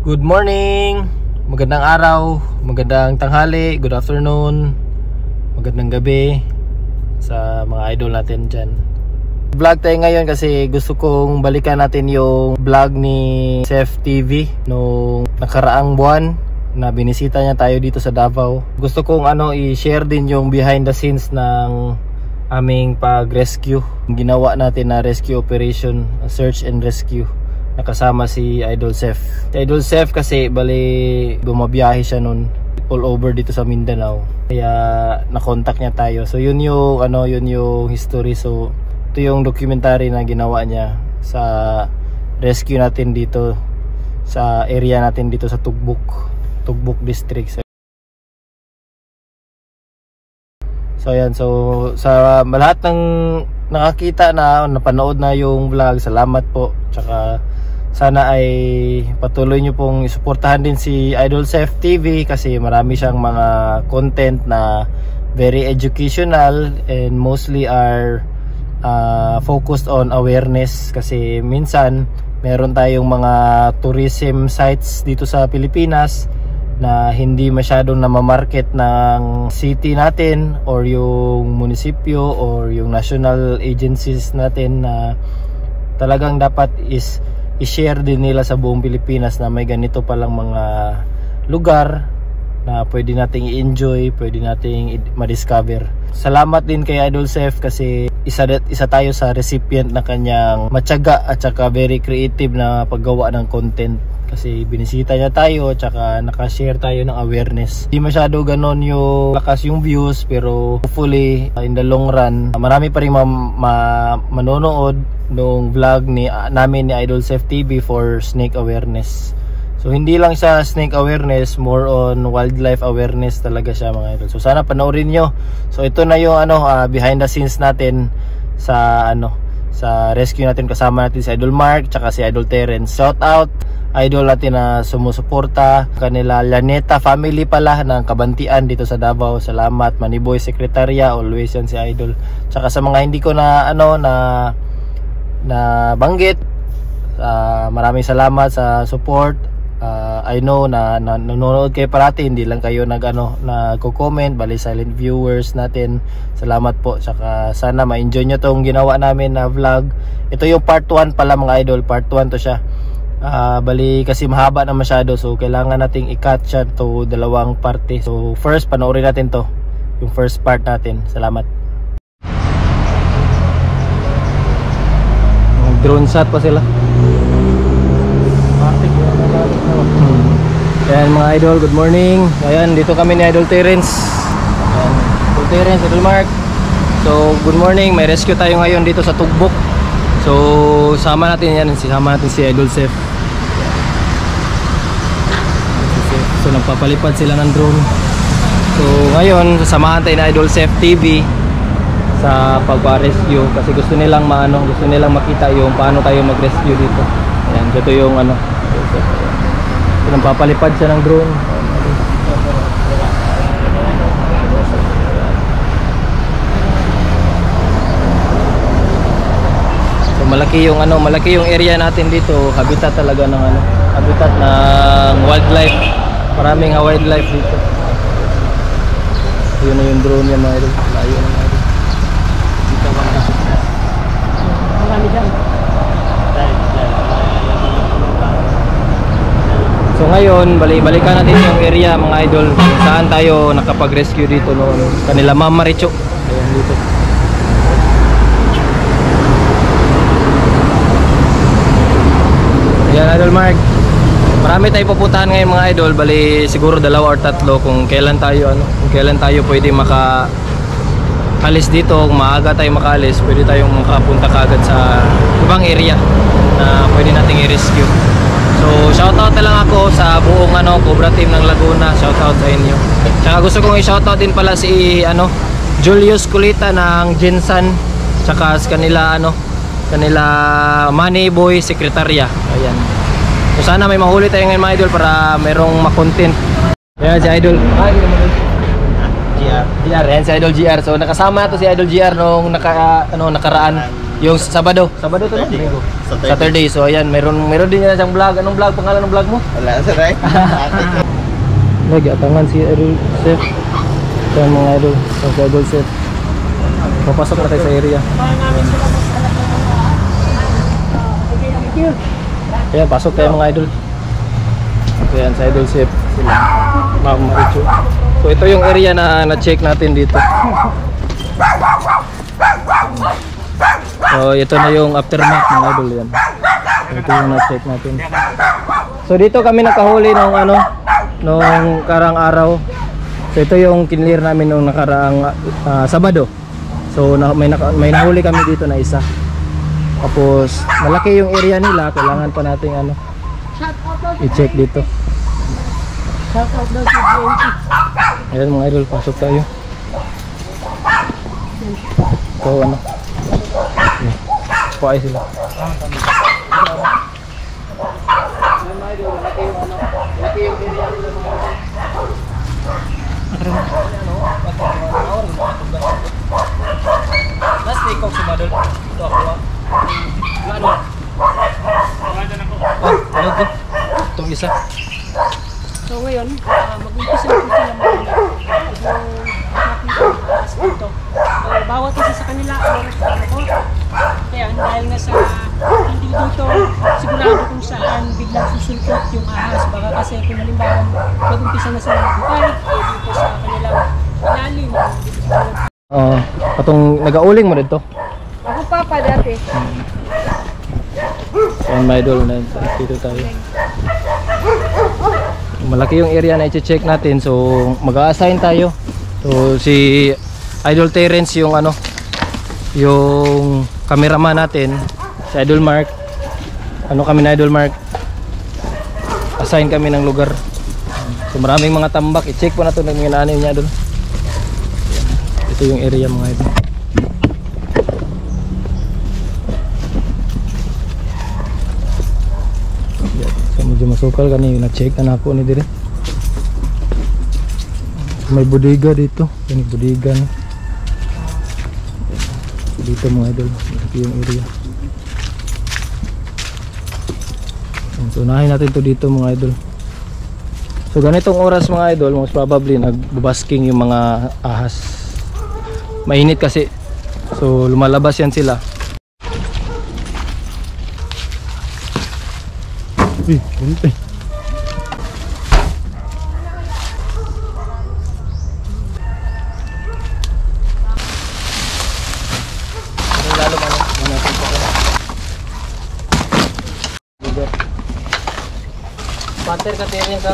Good morning, magandang araw, magandang tanghali, good afternoon, magandang gabi sa mga idol natin dyan. Vlog tayo ngayon kasi gusto kong balikan natin yung vlog ni Chef TV nung nakaraang buwan na binisita niya tayo dito sa Davao. Gusto kong i-share din yung behind the scenes ng aming pag-rescue. Ginawa natin na rescue operation, search and rescue. Nakasama si Idol Chef. Si Idol Chef kasi bali bumabiyahe siya nun all over dito sa Mindanao. Kaya na-contact niya tayo. So yun yung yun yung history. So ito yung documentary na ginawa niya sa rescue natin dito sa area natin dito sa Tugbuk District. So ayan, so sa lahat ng nakakita na napanood na yung vlog, salamat po. Tsaka sana ay patuloy nyo pong isuportahan din si Idol Chef TV kasi marami siyang mga content na very educational and mostly are focused on awareness. Kasi minsan meron tayong mga tourism sites dito sa Pilipinas na hindi masyadong namamarket ng city natin or yung munisipyo or yung national agencies natin na talagang dapat is i-share din nila sa buong Pilipinas na may ganito palang mga lugar na pwede nating i-enjoy, pwede nating ma-discover. Salamat din kay Idol Chef kasi isa tayo sa recipient na kanyang matyaga at saka very creative na paggawa ng content. Kasi binisita niya tayo, tsaka nakashare tayo ng awareness. Hindi masyado ganon yung lakas yung views, pero hopefully in the long run marami pa rin manonood nung vlog namin ni Idol Chef TV for snake awareness. So hindi lang siya snake awareness, more on wildlife awareness talaga siya mga idol. So sana panoorin nyo. So ito na yung behind the scenes natin sa sa rescue natin. Kasama natin si Idol Mark tsaka si Idol Terence. Shout out idol natin na sumusuporta, kanila Llaneta family pala ng Kabantian dito sa Davao. Salamat Maniboy Sekretarya, always yan si Idol. Tsaka sa mga hindi ko na banggit, maraming salamat sa support. I know na nanonood kayo parati, hindi lang kayo nagko-comment, bali silent viewers natin. Salamat po. Tsaka sana ma-enjoy nyo tong ginawa namin na vlog. Ito yung part 1 pala mga idol, part 1 to siya. Bali kasi mahaba na masyado, so kailangan nating i-cut siya to dalawang parte. So first panoorin natin to, yung first part natin. Salamat. Drone shot pa sila. Ayan mga idol, good morning. Ayan, dito kami ni Idol Terence. Ayan, Idol Terence, Idol Mark. So good morning, may rescue tayo ngayon dito sa Tugbuk. So sama natin si Idol Chef. So nagpapalipad sila ng drone. So ngayon sasamahan tayo na Idol Chef TV sa pagpa-rescue kasi gusto nilang makita yung paano tayo mag-rescue dito. Ayan, dito yung so, nagpapalipad siya ng drone. So malaki yung area natin dito, habitat talaga ng habitat ng wildlife. Maraming wildlife dito. Yun na yung drone niya mga idol. Layo na mga idol. Dito marami dyan. So ngayon, balikan natin yung area mga idol kung saan tayo nakapag-rescue dito noon. Kanila Mama Richo. Ayan dito. Ayan Idol Mark. Marami tayong pupuntahan ngayon mga idol, bali siguro 2 or 3 kung kailan tayo pwede makaalis dito. Kung maaga tayo makaalis, pwede tayong makapunta kaagad sa ibang area na pwede nating i-rescue. So shoutout na lang ako sa buong Cobra team ng Laguna. Shoutout sa inyo. Tsaka gusto kong i-shoutout din pala si Julius Kulita ng Jinsan, tsaka sa kanila Maniboy Sekretarya. Ayan. So sana may mahuli tayo ngayon mga idol para merong makontent. Ayan si Idol. GR. GR, yan si Idol GR. So nakasama to si Idol GR nung nakaraan yung Sabado to no? Domingo. Saturday. So ayan, meron din yan siyang vlog. Anong vlog? Pangalan ng vlog mo? Wala sa right. Lagi atangan si Idol Chef. Yan mga idol. So, si Idol Chef. Papasok na tayo sa area. Ayan, pasok tayo mga idol. Ayan, sa Idol Chef sila. Ma'am Marichu. So ito yung area na na-check natin dito. So ito na yung aftermath mga idol yan. Ito yung na-check natin. So dito kami nakahuli nung nung karang araw. So ito yung kinlear namin nung nakaraang Sabado. So may nahuli kami dito na isa. Tapos malaki yung area nila, kailangan pa nating i-check dito. Ayan mga idol, pasok tayo. So kuha sila. Last day ko sumadol. Ito ako. Ano? Ano ko? Itong isa. So ngayon, mag-umpisa na po sila mag-ulat. Dito. Bawat isa sa kanila kaya dahil nga sa hindi dito sigurado kung saan biglang susulpot yung ahas. Baka kasi kung halimbawa mag-umpisa na sila mag-balik dito sa kanilang ilalim. Patong nag-auling mo dito? Ako papa dati. Ayan my idol, dito tayo. Malaki yung area na i-check natin, so mag-a-assign tayo. So si Idol Terence yung yung cameraman natin, si Idol Mark. Kami na Idol Mark. Assign kami ng lugar. So maraming mga tambak, i-check po na ito ng mga nanay niya doon. Ito yung area mga idol. So medyo masukal kanina, na-check na ako ni dire. May bodega dito, yung bodega no. Dito mga idol, ito yung area. So unahin natin to dito mga idol. So ganitong oras mga idol, most probably nagbabasking yung mga ahas. Mainit kasi, so lumalabas yan sila. Buntay. Pater ka tiyan ka.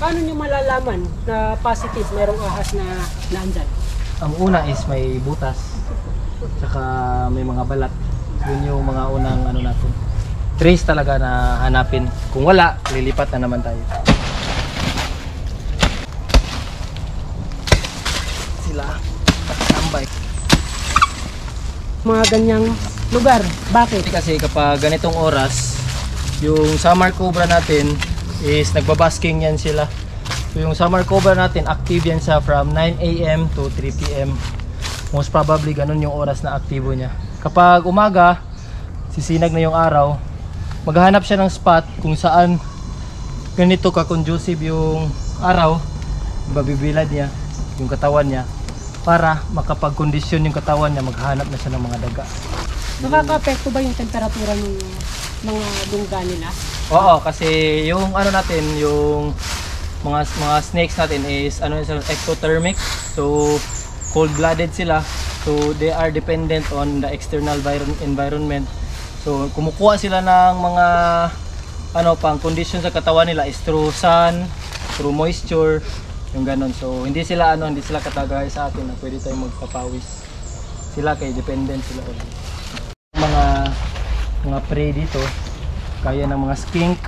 Paano nyo malalaman na positive merong ahas na naandyan? Ang una is may butas, tsaka may mga balat. Yun yung mga unang natin. Trace talaga na hanapin. Kung wala, lilipat na naman tayo. Sila tambay. Mga ganyang lugar, bakit? Kasi kapag ganitong oras, yung summer cobra natin is nagbabasking yan sila. So yung summer cobra natin, active yan sa from 9 AM to 3 PM. Most probably ganun yung oras na aktibo niya. Kapag umaga, sisinag na yung araw, maghahanap siya ng spot kung saan ganito ka-conducive yung araw, babibilad niya yung katawan niya para makapag-kondisyon yung katawan niya, maghahanap na siya ng mga daga. Nakaka-apekto ba yung temperatura ng mga lungga nila? Oo, kasi yung natin, yung mga snakes natin is ectothermic. So cold-blooded sila. So they are dependent on the external environment. So kumukuha sila ng mga pang condition sa katawan nila is through sun, through moisture, yung ganon. So hindi sila katagay sa atin na pwede tayong magpapawis. Sila kay dependent sila ulit. Mga prey dito, kaya ng mga skink,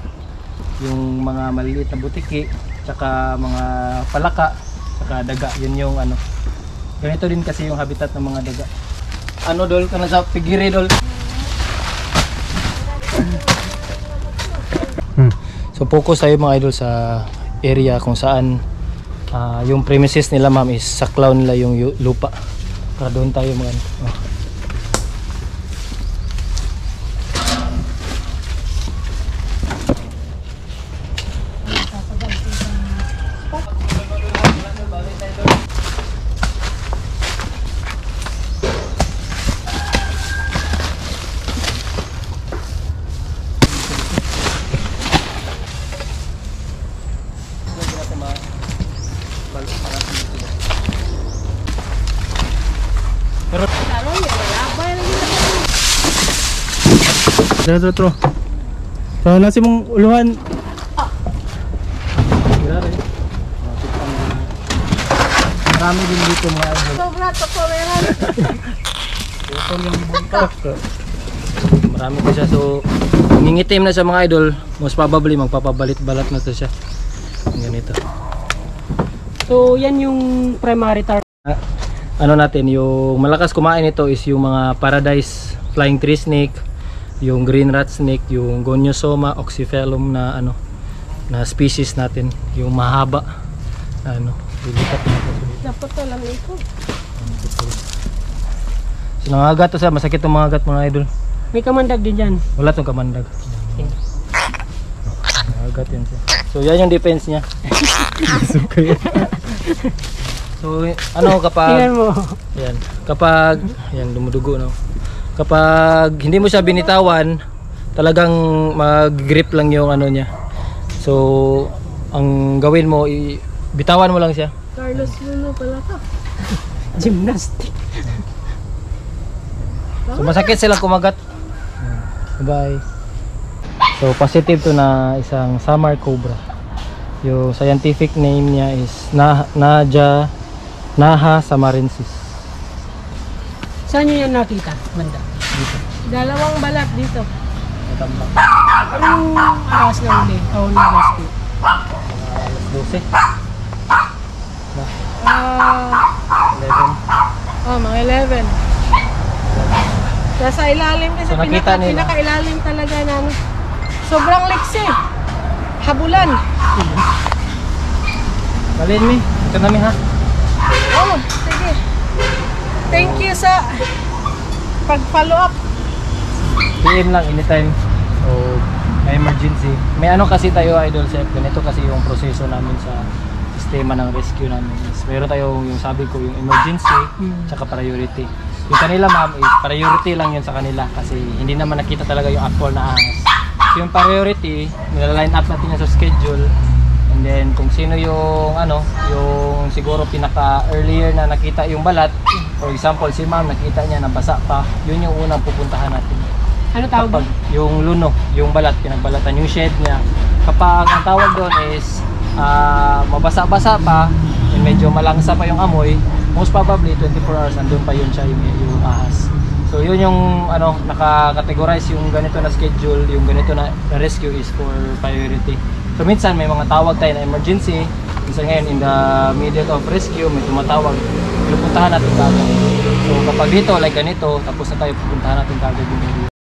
yung mga maliliit na butiki, tsaka mga palaka, tsaka daga. Yun yung ano. Ganito din kasi yung habitat ng mga daga. Ano dol ka na sa pigiri dol? So focus tayo mga idol sa area kung saan yung premises nila ma'am is saklaw nila yung lupa. Para doon tayo mga Tro. So nasi mong uluhan. Marami din dito mga idol. Sobra to ko meron. Ito yung buntak. Marami pa siya, so ngingitim na siya mga idol. Most probably magpapabalit-balat na to siya. Ganito. So yan yung primary target. Ano natin, yung malakas kumain ito is yung mga paradise flying tree snake, yung green rat snake, yung Goniosoma oxyphilum na ano na species natin, yung mahaba ano, lilipat na ito. Dapat to lang ito. So nangagat to siya, masakit yung mga agat mga idol. May kamandag din dyan. Wala tong kamandag. Nangagat yan siya. So yan yung defense niya. So ano kapag Tingnan mo. yan, kapag yan dumudugo no. Kapag hindi mo siya binitawan, talagang mag-grip lang yung ano niya. So ang gawin mo, bitawan mo lang siya. Carlos Luno pala ka. Gymnastic. So masakit sila kumagat. Bye. So positive to na isang Samar cobra. Yung scientific name niya is Naha samarensis. Saan nyo yan nakita? Banda. Dito. Dalawang balat dito. Matambak. Anong alas na uli? O na rescue? Alas 12. Ah, 11. mga 11. Nasa ilalim kasi So, nakita nila. pinaka-ilalim talaga na ano. Sobrang liksi. Habulan. Balin mi. Ito namin ha. Oh, sige. Thank you sa pag-follow up. PM lang anytime. So may emergency. May ano kasi tayo idol chef. Ganito kasi yung proseso namin sa sistema ng rescue namin. Meron tayong yung sabi ko yung emergency tsaka priority. Yung kanila ma'am is priority lang yun sa kanila kasi hindi naman nakita talaga yung actual na ahas. Yung priority, nila-line up natin yan sa schedule. And then kung sino yung ano, yung siguro pinaka earlier na nakita yung balat. For example, si ma'am nakita niya na basa pa, yun yung unang pupuntahan natin. Ano tawag Kapag yung luno, yung balat, pinagbalatan, yung shed niya. Kapag ang tawag doon is mabasa-basa pa, and medyo malangsa pa yung amoy, most probably 24 hours nandun pa yun siya, yung ahas. So yun yung ano, naka-categorize yung ganito na schedule, yung ganito na rescue is for priority. So minsan may mga tawag tayo na emergency, minsan ngayon in the middle of rescue may tumatawag, pinupuntahan natin kagad. So kapag dito like ganito, tapos na tayo pupuntahan natin kagad yung area.